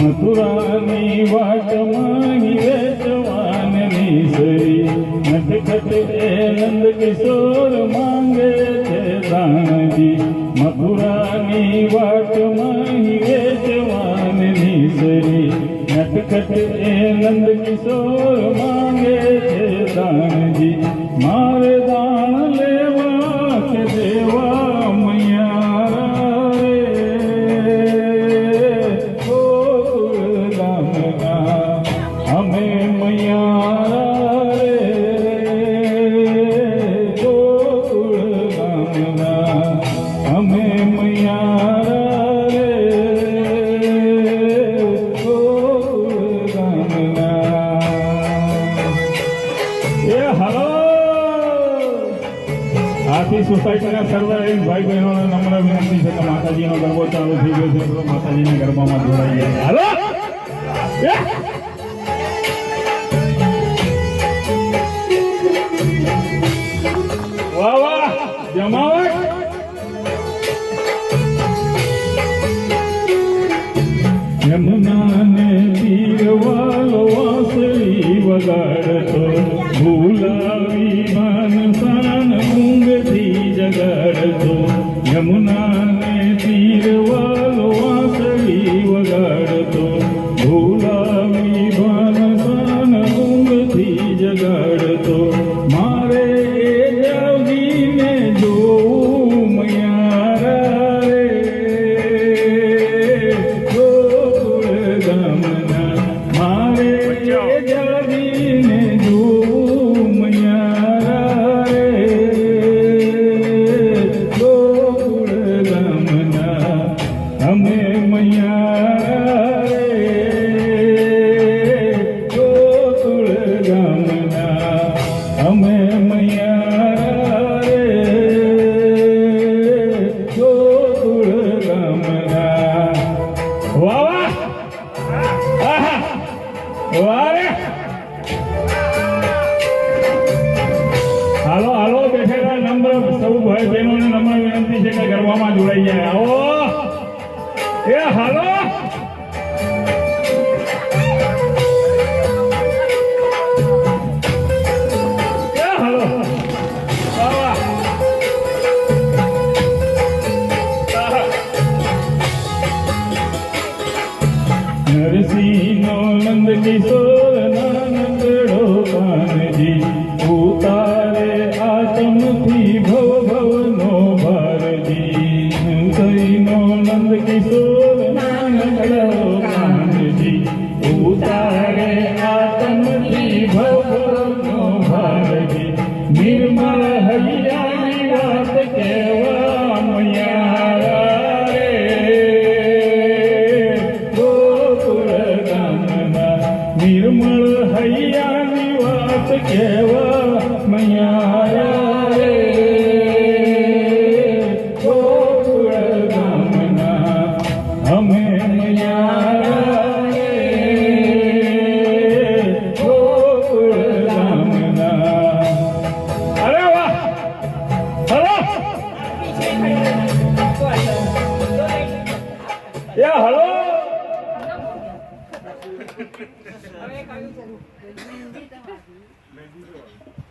મથુરાની વાટમાં વેચવાનની સરી નટખટ એ નંદ કિશોર માંગે છે દાણજી. મથુરાની વાટમાં વેચવાનની સરી નટખટ એ નંદ કિશોર માંગે છે દાણજી. મારે દાણ લેવા કે દેવા મૈયા અમે મૈયા રે ગોકુળ ગામના અમે મૈયા રે ગોકુળ ગામના. એ હાલો આથી સોસાયટીના સર્વ ભાઈ બહેનોને નમ્ર વિનંતી છે કે માતાજીનો ગરબો ચાલુ થઈ ગયો છે, માતાજીના ગરબામાં જોડાઈ જાય. હાલો વાહ વાહ જમાવટ. યમુનાને તીરવાલો વાંસળી વગાડતો ભૂલાવી માનસાન ઊંઘથી જગાડતો. યમુનાને તીરવાલો વાંસળી વગાડતો ભૂલાવી માનસાન ઊંઘથી જગાડતો. મારે હાલો હાલો બેઠેલા નમ્ર સૌ ભાઈ બહેનોને નમ્ર વિનંતી છે કે ગરબામાં જોડાઈ જાય. આવો એ હાલો નરસિંહનો નંદ કિશોર નંદડો કાનજી ઉતારે આતમથી ભવ ભવનો ભારજી. નરસિંહનો નંદ કિશોર નંદડો હવે કયું છે? મહેંદી તો આવી.